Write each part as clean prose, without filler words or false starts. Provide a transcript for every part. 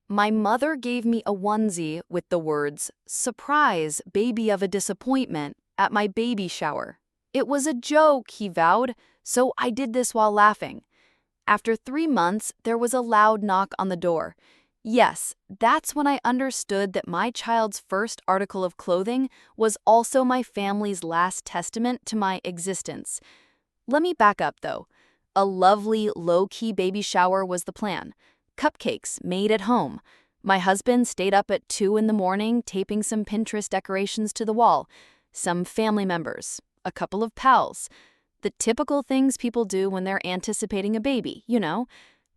My mother gave me a onesie with the words, "Surprise, baby of a disappointment," at my baby shower. It was a joke, he vowed, so I did this while laughing. After 3 months, there was a loud knock on the door. Yes, that's when I understood that my child's first article of clothing was also my family's last testament to my existence. Let me back up, though. A lovely, low-key baby shower was the plan. Cupcakes made at home. My husband stayed up at 2 in the morning taping some Pinterest decorations to the wall. Some family members. A couple of pals. The typical things people do when they're anticipating a baby, you know.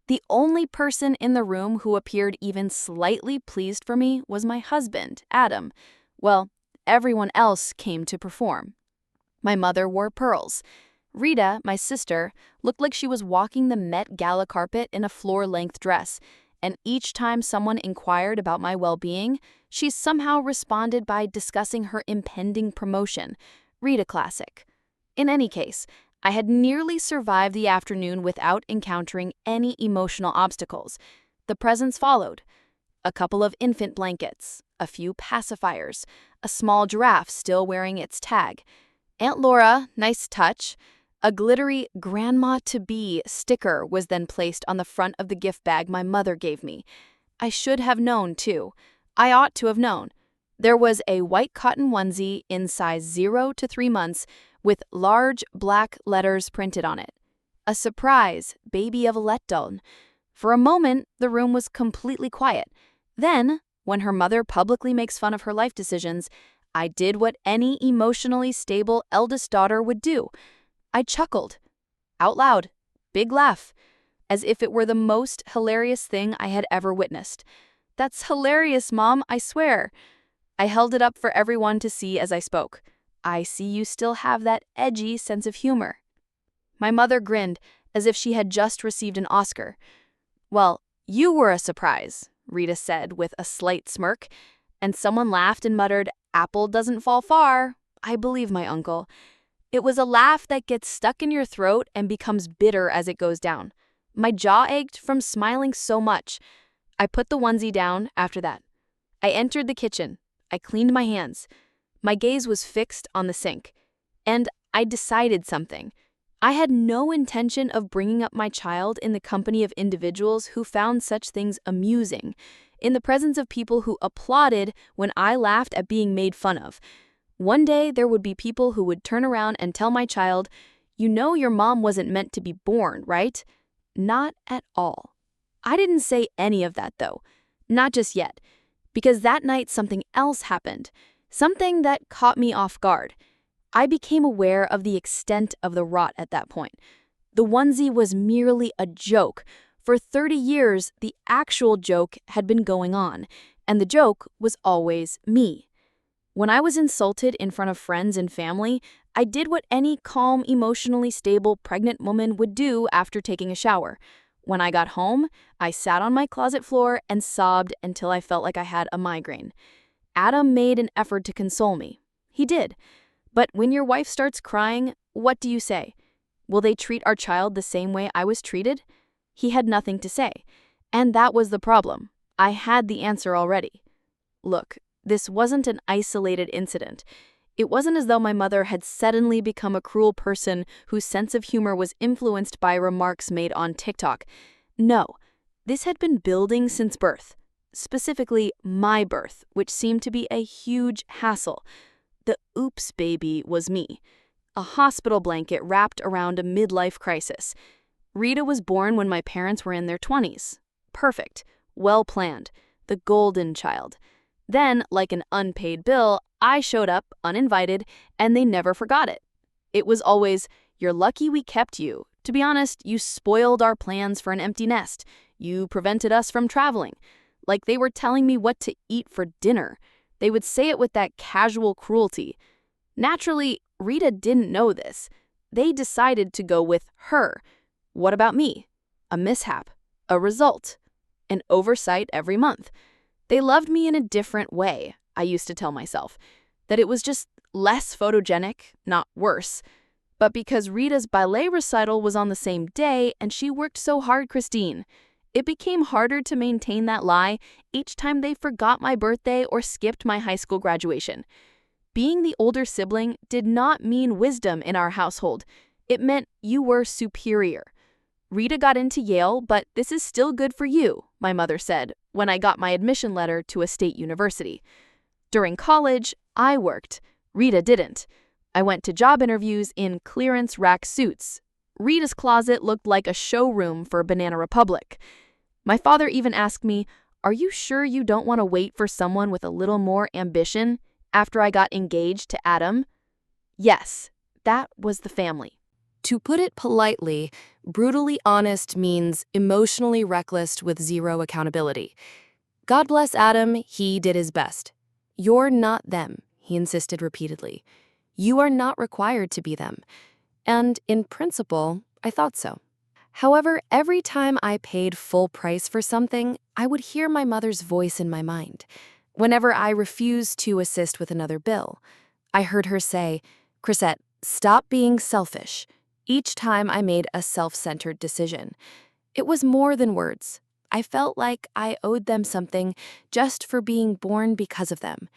The only person in the room who appeared even slightly pleased for me was my husband, Adam. Well, everyone else came to perform. My mother wore pearls. Rita, my sister, looked like she was walking the Met Gala carpet in a floor-length dress, and each time someone inquired about my well-being, she somehow responded by discussing her impending promotion. Rita classic. In any case, I had nearly survived the afternoon without encountering any emotional obstacles. The presents followed. A couple of infant blankets, a few pacifiers, a small giraffe still wearing its tag. Aunt Laura, nice touch. A glittery grandma-to-be sticker was then placed on the front of the gift bag my mother gave me. I should have known, too. I ought to have known. There was a white cotton onesie in size 0 to 3 months with large black letters printed on it. A surprise, baby of a letdown. For a moment, the room was completely quiet. Then, when her mother publicly makes fun of her life decisions, I did what any emotionally stable eldest daughter would do. I chuckled. Out loud. Big laugh. As if it were the most hilarious thing I had ever witnessed. "That's hilarious, Mom, I swear." I held it up for everyone to see as I spoke. "I see you still have that edgy sense of humor." My mother grinned as if she had just received an Oscar. "Well, you were a surprise," Rita said with a slight smirk, and someone laughed and muttered, "Apple doesn't fall far." I believe my uncle. It was a laugh that gets stuck in your throat and becomes bitter as it goes down. My jaw ached from smiling so much. I put the onesie down after that. I entered the kitchen. I cleaned my hands. My gaze was fixed on the sink. And I decided something. I had no intention of bringing up my child in the company of individuals who found such things amusing, in the presence of people who applauded when I laughed at being made fun of. One day there would be people who would turn around and tell my child, "You know your mom wasn't meant to be born, right?" Not at all. I didn't say any of that, though. Not just yet. Because that night something else happened. Something that caught me off guard. I became aware of the extent of the rot at that point. The onesie was merely a joke. For 30 years, the actual joke had been going on, and the joke was always me. When I was insulted in front of friends and family, I did what any calm, emotionally stable pregnant woman would do after taking a shower. When I got home, I sat on my closet floor and sobbed until I felt like I had a migraine. Adam made an effort to console me. He did. But when your wife starts crying, what do you say? Will they treat our child the same way I was treated? He had nothing to say. And that was the problem. I had the answer already. Look, this wasn't an isolated incident. It wasn't as though my mother had suddenly become a cruel person whose sense of humor was influenced by remarks made on TikTok. No, this had been building since birth. Specifically, my birth, which seemed to be a huge hassle. The oops baby was me. A hospital blanket wrapped around a midlife crisis. Rita was born when my parents were in their 20s. Perfect. Well planned. The golden child. Then, like an unpaid bill, I showed up uninvited, and they never forgot it. It was always, "You're lucky we kept you. To be honest, you spoiled our plans for an empty nest. You prevented us from traveling." Like they were telling me what to eat for dinner. They would say it with that casual cruelty. Naturally, Rita didn't know this. They decided to go with her. What about me? A mishap. A result. An oversight every month. They loved me in a different way, I used to tell myself. That it was just less photogenic, not worse. But because Rita's ballet recital was on the same day and she worked so hard, Christine. It became harder to maintain that lie each time they forgot my birthday or skipped my high school graduation. Being the older sibling did not mean wisdom in our household. It meant you were superior. Rita got into Yale, but this is still good for you, my mother said when I got my admission letter to a state university. During college, I worked. Rita didn't. I went to job interviews in clearance rack suits. Rita's closet looked like a showroom for Banana Republic. My father even asked me, "Are you sure you don't want to wait for someone with a little more ambition?" after I got engaged to Adam. Yes, that was the family. To put it politely, brutally honest means emotionally reckless with zero accountability. God bless Adam, he did his best. You're not them, he insisted repeatedly. You are not required to be them. And in principle, I thought so. However, every time I paid full price for something, I would hear my mother's voice in my mind. Whenever I refused to assist with another bill, I heard her say, "Chrisette, stop being selfish," each time I made a self-centered decision. It was more than words. I felt like I owed them something just for being born because of them.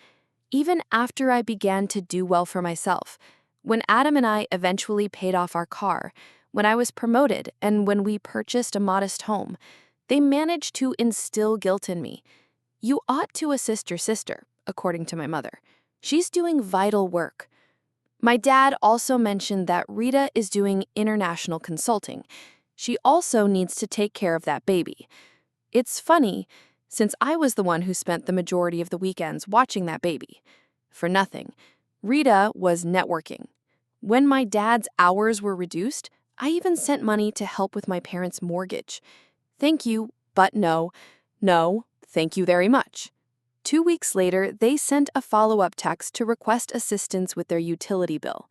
Even after I began to do well for myself, when Adam and I eventually paid off our car, when I was promoted, and when we purchased a modest home, they managed to instill guilt in me. You ought to assist your sister, according to my mother. She's doing vital work. My dad also mentioned that Rita is doing international consulting. She also needs to take care of that baby. It's funny, since I was the one who spent the majority of the weekends watching that baby. For nothing, Rita was networking. When my dad's hours were reduced, I even sent money to help with my parents' mortgage. Thank you, but no, thank you very much. 2 weeks later, they sent a follow-up text to request assistance with their utility bill.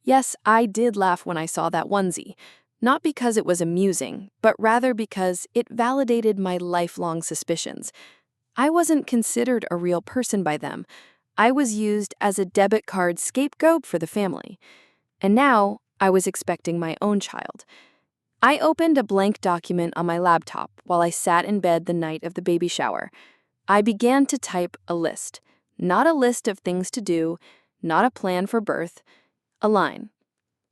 Yes, I did laugh when I saw that onesie, not because it was amusing, but rather because it validated my lifelong suspicions. I wasn't considered a real person by them. I was used as a debit card scapegoat for the family. And now, I was expecting my own child. I opened a blank document on my laptop while I sat in bed the night of the baby shower. I began to type a list. Not a list of things to do, not a plan for birth, a line.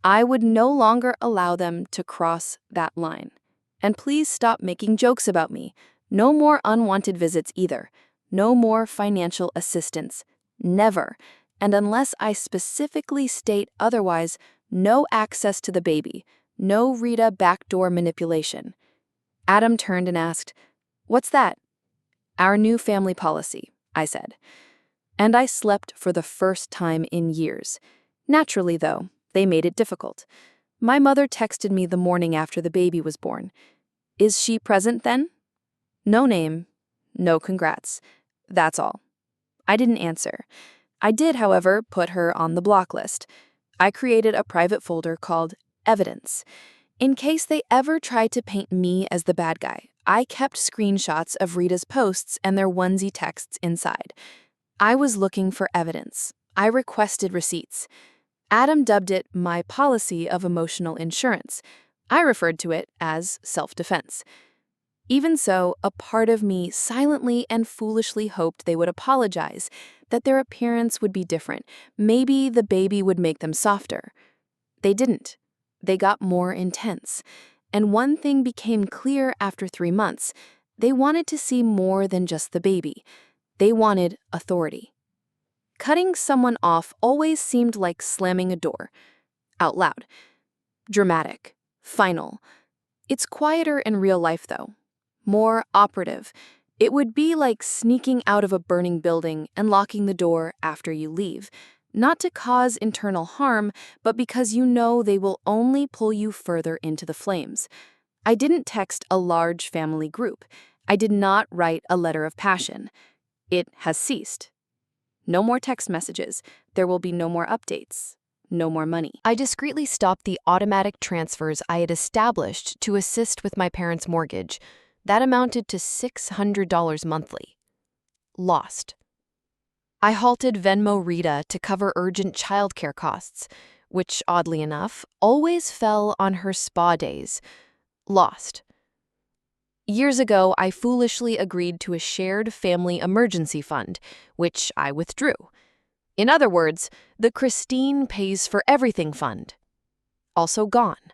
I would no longer allow them to cross that line. And please stop making jokes about me. No more unwanted visits either. No more financial assistance. Never. And unless I specifically state otherwise, no access to the baby. No Rita backdoor manipulation. Adam turned and asked, "What's that?" "Our new family policy," I said. And I slept for the first time in years. Naturally, though, they made it difficult. My mother texted me the morning after the baby was born. "Is she present then?" No name, no congrats. That's all. I didn't answer. I did, however, put her on the block list. I created a private folder called Evidence. In case they ever tried to paint me as the bad guy, I kept screenshots of Rita's posts and their onesie texts inside. I was looking for evidence. I requested receipts. Adam dubbed it my policy of emotional insurance. I referred to it as self-defense. Even so, a part of me silently and foolishly hoped they would apologize, that their appearance would be different. Maybe the baby would make them softer. They didn't. They got more intense. And one thing became clear after 3 months. They wanted to see more than just the baby. They wanted authority. Cutting someone off always seemed like slamming a door. Out loud. Dramatic. Final. It's quieter in real life, though. More operative. It would be like sneaking out of a burning building and locking the door after you leave. Not to cause internal harm, but because you know they will only pull you further into the flames. I didn't text a large family group. I did not write a letter of passion. It has ceased. No more text messages. There will be no more updates. No more money. I discreetly stopped the automatic transfers I had established to assist with my parents' mortgage. That amounted to $600 monthly. Lost. I halted Venmo Rita to cover urgent childcare costs, which, oddly enough, always fell on her spa days. Lost. Years ago, I foolishly agreed to a shared family emergency fund, which I withdrew. In other words, the Christine pays for everything fund. Also gone.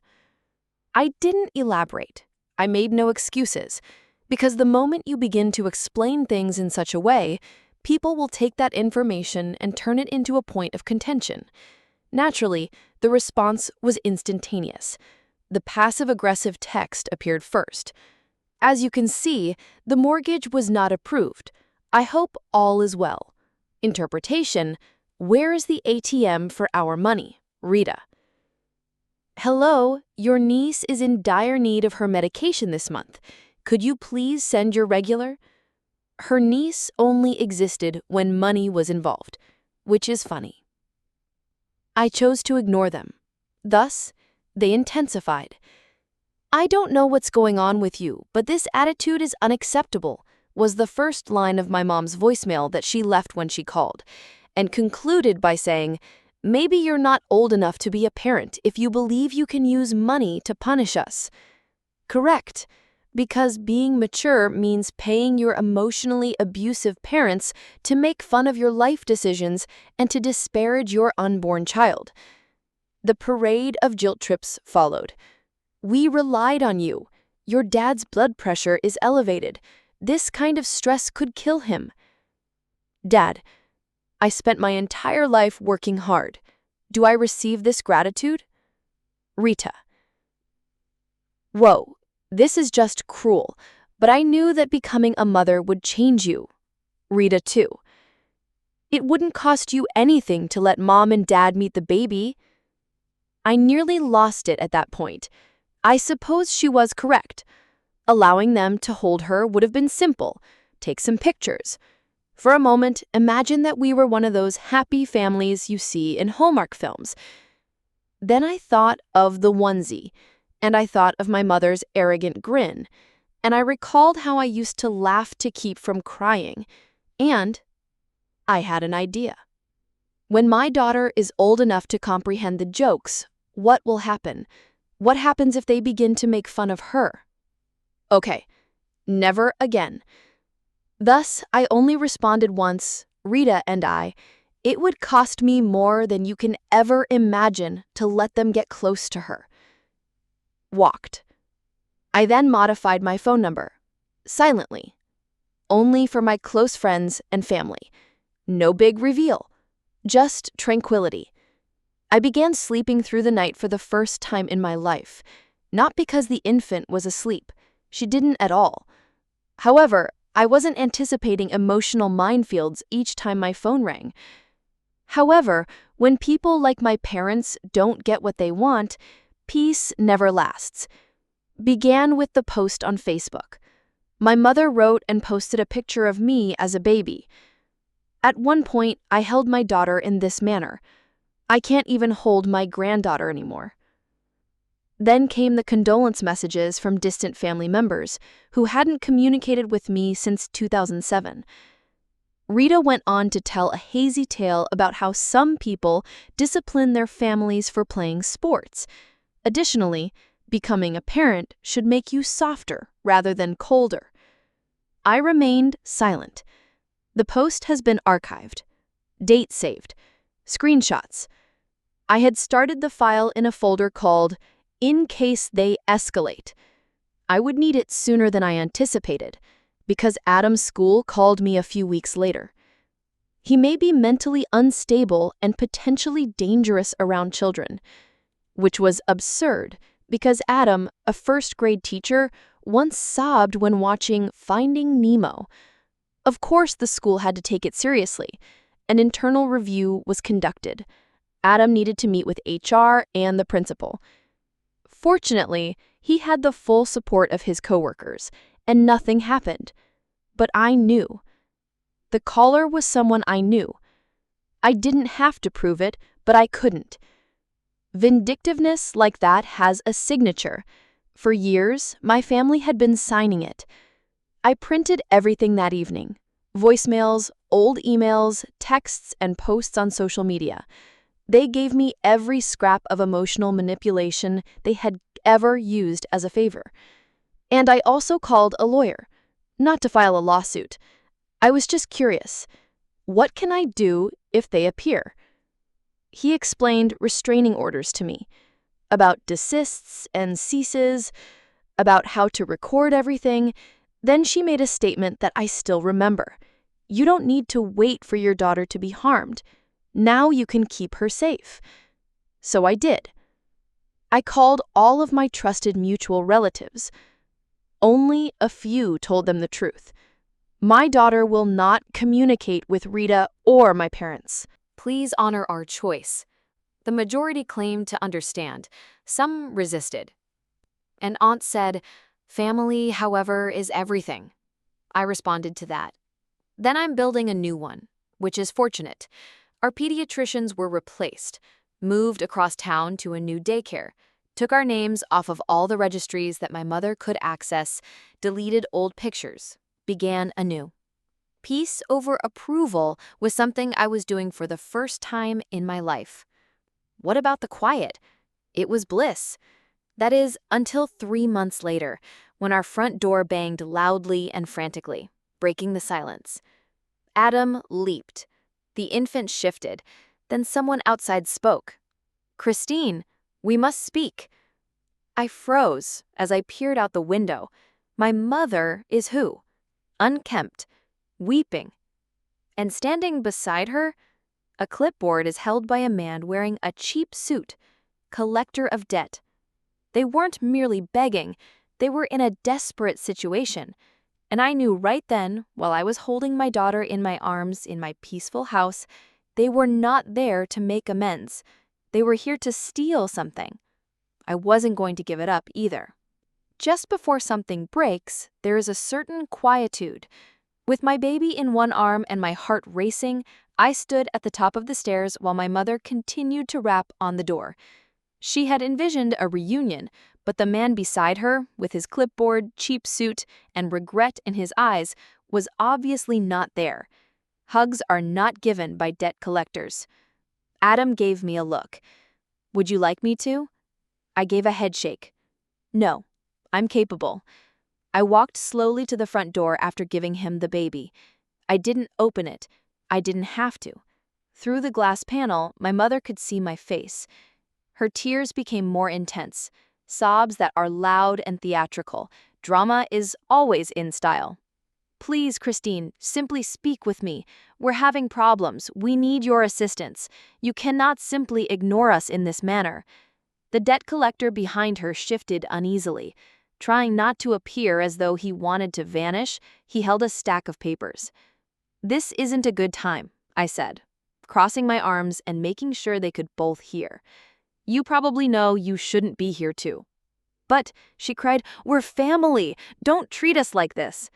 I didn't elaborate. I made no excuses, because the moment you begin to explain things in such a way, people will take that information and turn it into a point of contention. Naturally, the response was instantaneous. The passive-aggressive text appeared first. As you can see, the mortgage was not approved. I hope all is well. Interpretation: where is the ATM for our money? Rita. Hello, your niece is in dire need of her medication this month. Could you please send your regular? Her niece only existed when money was involved, which is funny. I chose to ignore them. Thus, they intensified. I don't know what's going on with you, but this attitude is unacceptable, was the first line of my mom's voicemail that she left when she called, and concluded by saying, maybe you're not old enough to be a parent if you believe you can use money to punish us. Correct, because being mature means paying your emotionally abusive parents to make fun of your life decisions and to disparage your unborn child. The parade of guilt trips followed. We relied on you. Your dad's blood pressure is elevated. This kind of stress could kill him. Dad, I spent my entire life working hard. Do I receive this gratitude? Rita. Whoa, this is just cruel, but I knew that becoming a mother would change you. Rita too. It wouldn't cost you anything to let mom and dad meet the baby. I nearly lost it at that point. I suppose she was correct. Allowing them to hold her would have been simple. Take some pictures. For a moment, imagine that we were one of those happy families you see in Hallmark films. Then I thought of the onesie, and I thought of my mother's arrogant grin, and I recalled how I used to laugh to keep from crying, and I had an idea. When my daughter is old enough to comprehend the jokes, what will happen? What happens if they begin to make fun of her? Okay, never again. Thus, I only responded once, Rita and I, it would cost me more than you can ever imagine to let them get close to her. Walked. I then modified my phone number, silently, only for my close friends and family. No big reveal, just tranquility. I began sleeping through the night for the first time in my life, not because the infant was asleep. She didn't at all. However, I wasn't anticipating emotional minefields each time my phone rang. However, when people like my parents don't get what they want, peace never lasts. Began with the post on Facebook. My mother wrote and posted a picture of me as a baby. At one point, I held my daughter in this manner. I can't even hold my granddaughter anymore. Then came the condolence messages from distant family members who hadn't communicated with me since 2007. Rita went on to tell a hazy tale about how some people discipline their families for playing sports. Additionally, becoming a parent should make you softer rather than colder. I remained silent. The post has been archived. Date saved. Screenshots. I had started the file in a folder called In Case They Escalate. I would need it sooner than I anticipated, because Adam's school called me a few weeks later. He may be mentally unstable and potentially dangerous around children, which was absurd because Adam, a first-grade teacher, once sobbed when watching Finding Nemo. Of course, the school had to take it seriously. An internal review was conducted. Adam needed to meet with HR and the principal. Fortunately, he had the full support of his coworkers, and nothing happened. But I knew. The caller was someone I knew. I didn't have to prove it, but I couldn't. Vindictiveness like that has a signature. For years, my family had been signing it. I printed everything that evening. Voicemails, old emails, texts, and posts on social media. They gave me every scrap of emotional manipulation they had ever used as a favor. And I also called a lawyer, not to file a lawsuit. I was just curious. What can I do if they appear? He explained restraining orders to me, about desists and ceases, about how to record everything. Then she made a statement that I still remember. You don't need to wait for your daughter to be harmed. Now you can keep her safe. So I did. I called all of my trusted mutual relatives. Only a few told them the truth. My daughter will not communicate with Rita or my parents. Please honor our choice. The majority claimed to understand. Some resisted. An aunt said, family, however, is everything. I responded to that. Then I'm building a new one, which is fortunate. Our pediatricians were replaced, moved across town to a new daycare, took our names off of all the registries that my mother could access, deleted old pictures, began anew. Peace over approval was something I was doing for the first time in my life. What about the quiet? It was bliss. That is, until 3 months later, when our front door banged loudly and frantically, breaking the silence. Adam leaped. The infant shifted. Then someone outside spoke. "Christine, we must speak." I froze as I peered out the window. My mother is who? Unkempt, weeping. And standing beside her, a clipboard is held by a man wearing a cheap suit, collector of debt. They weren't merely begging, they were in a desperate situation. And I knew right then, while I was holding my daughter in my arms in my peaceful house, they were not there to make amends. They were here to steal something. I wasn't going to give it up either. Just before something breaks, there is a certain quietude. With my baby in one arm and my heart racing, I stood at the top of the stairs while my mother continued to rap on the door. She had envisioned a reunion, but the man beside her, with his clipboard, cheap suit, and regret in his eyes, was obviously not there. Hugs are not given by debt collectors. Adam gave me a look. "Would you like me to?" I gave a headshake. "No, I'm capable." I walked slowly to the front door after giving him the baby. I didn't open it. I didn't have to. Through the glass panel, my mother could see my face. Her tears became more intense, sobs that are loud and theatrical. Drama is always in style. "Please, Christine, simply speak with me. We're having problems. We need your assistance. You cannot simply ignore us in this manner." The debt collector behind her shifted uneasily. Trying not to appear as though he wanted to vanish, he held a stack of papers. "This isn't a good time," I said, crossing my arms and making sure they could both hear. "You probably know you shouldn't be here too." "But," she cried, "we're family. Don't treat us like this."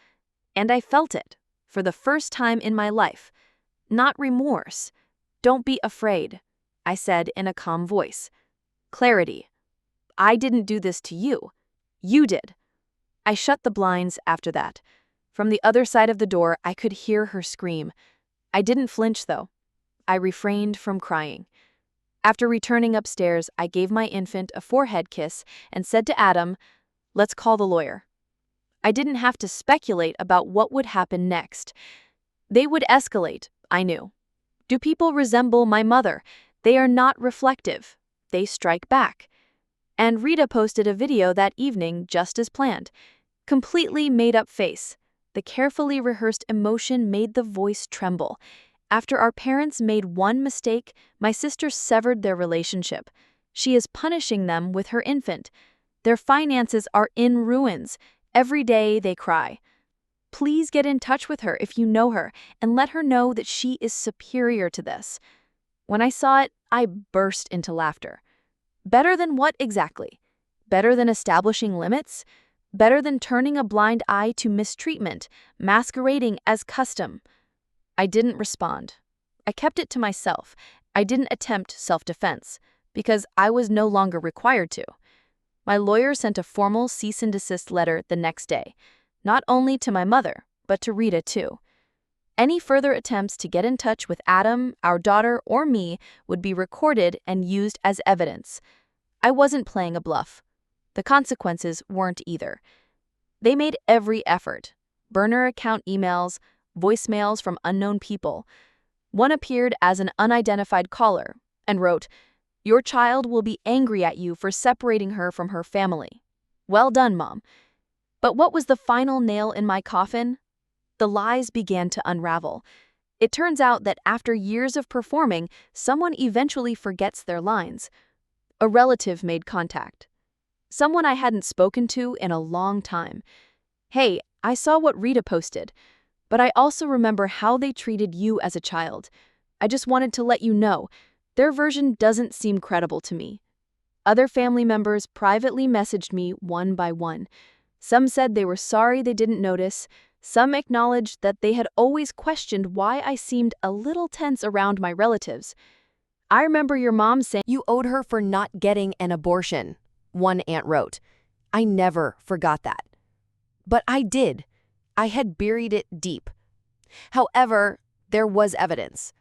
And I felt it, for the first time in my life. Not remorse. "Don't be afraid," I said in a calm voice. Clarity. "I didn't do this to you. You did." I shut the blinds after that. From the other side of the door, I could hear her scream. I didn't flinch, though. I refrained from crying. After returning upstairs, I gave my infant a forehead kiss and said to Adam, "Let's call the lawyer." I didn't have to speculate about what would happen next. They would escalate, I knew. Do people resemble my mother? They are not reflective. They strike back. And Rita posted a video that evening just as planned. Completely made-up face. The carefully rehearsed emotion made the voice tremble. After our parents made one mistake, my sister severed their relationship. She is punishing them with her infant. Their finances are in ruins. Every day they cry. Please get in touch with her if you know her and let her know that she is superior to this. When I saw it, I burst into laughter. Better than what exactly? Better than establishing limits? Better than turning a blind eye to mistreatment, masquerading as custom? I didn't respond. I kept it to myself. I didn't attempt self-defense, because I was no longer required to. My lawyer sent a formal cease and desist letter the next day, not only to my mother, but to Rita too. Any further attempts to get in touch with Adam, our daughter, or me would be recorded and used as evidence. I wasn't playing a bluff. The consequences weren't either. They made every effort. Burner account emails, voicemails from unknown people. One appeared as an unidentified caller and wrote, "Your child will be angry at you for separating her from her family. Well done, Mom." But what was the final nail in my coffin? The lies began to unravel. It turns out that after years of performing, someone eventually forgets their lines. A relative made contact. Someone I hadn't spoken to in a long time. "Hey, I saw what Rita posted, but I also remember how they treated you as a child. I just wanted to let you know, their version doesn't seem credible to me." Other family members privately messaged me one by one. Some said they were sorry they didn't notice. Some acknowledged that they had always questioned why I seemed a little tense around my relatives. "I remember your mom saying You owed her for not getting an abortion," one aunt wrote. "I never forgot that. But I did. I had buried it deep." However, there was evidence.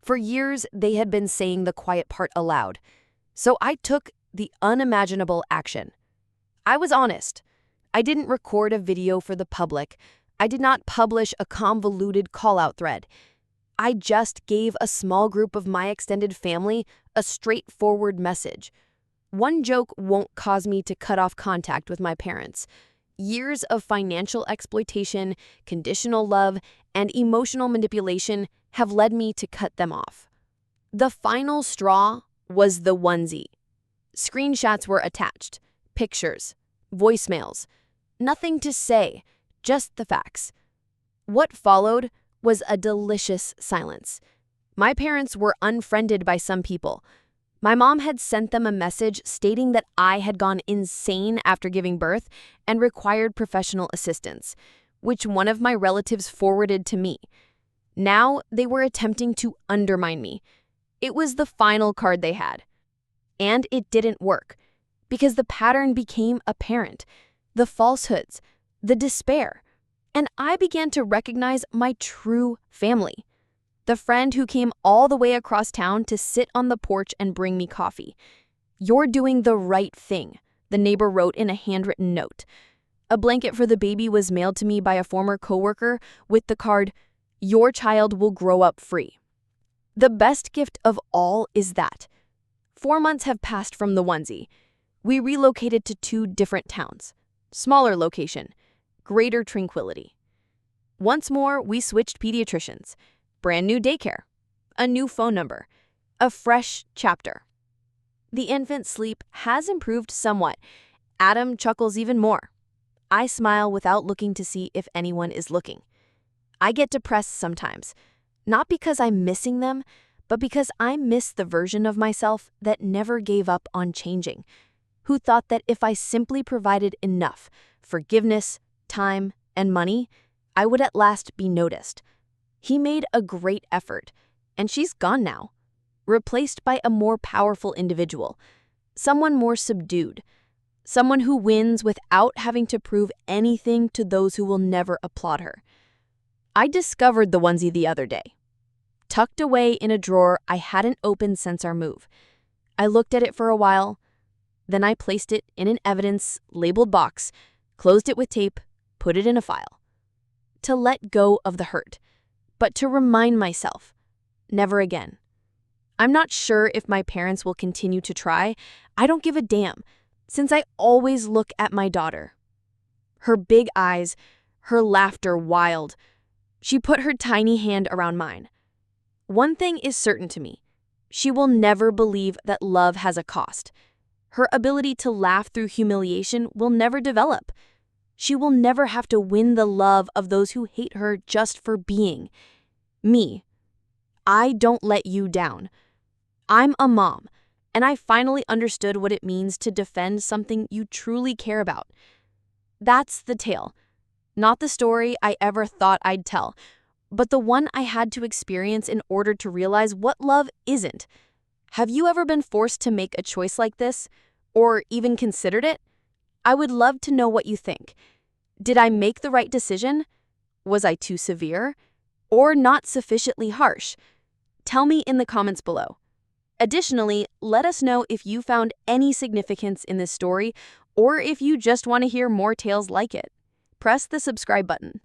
For years, they had been saying the quiet part aloud. So I took the unimaginable action. I was honest. I didn't record a video for the public. I did not publish a convoluted call-out thread. I just gave a small group of my extended family a straightforward message. One joke won't cause me to cut off contact with my parents. Years of financial exploitation, conditional love, and emotional manipulation have led me to cut them off. The final straw was the onesie. Screenshots were attached, pictures, voicemails. Nothing to say, just the facts. What followed was a delicious silence. My parents were unfriended by some people. My mom had sent them a message stating that I had gone insane after giving birth and required professional assistance, which one of my relatives forwarded to me. Now they were attempting to undermine me. It was the final card they had. And it didn't work, because the pattern became apparent. The falsehoods, the despair. And I began to recognize my true family. The friend who came all the way across town to sit on the porch and bring me coffee. "You're doing the right thing," the neighbor wrote in a handwritten note. A blanket for the baby was mailed to me by a former coworker with the card, "Your child will grow up free." The best gift of all is that 4 months have passed from the onesie. We relocated to 2 different towns. Smaller location, greater tranquility. Once more, we switched pediatricians. Brand new daycare. A new phone number. A fresh chapter. The infant's sleep has improved somewhat. Adam chuckles even more. I smile without looking to see if anyone is looking. I get depressed sometimes, not because I'm missing them, but because I miss the version of myself that never gave up on changing, who thought that if I simply provided enough forgiveness, time, and money, I would at last be noticed. He made a great effort, and she's gone now, replaced by a more powerful individual, someone more subdued, someone who wins without having to prove anything to those who will never applaud her. I discovered the onesie the other day, tucked away in a drawer I hadn't opened since our move. I looked at it for a while, then I placed it in an evidence-labeled box, closed it with tape, put it in a file. To let go of the hurt, but to remind myself, never again. I'm not sure if my parents will continue to try. I don't give a damn, since I always look at my daughter. Her big eyes, her laughter wild. She put her tiny hand around mine. One thing is certain to me. She will never believe that love has a cost. Her ability to laugh through humiliation will never develop. She will never have to win the love of those who hate her just for being me. I don't let you down. I'm a mom, and I finally understood what it means to defend something you truly care about. That's the tale. Not the story I ever thought I'd tell, but the one I had to experience in order to realize what love isn't. Have you ever been forced to make a choice like this, or even considered it? I would love to know what you think. Did I make the right decision? Was I too severe? Or not sufficiently harsh? Tell me in the comments below. Additionally, let us know if you found any significance in this story, or if you just want to hear more tales like it. press the subscribe button.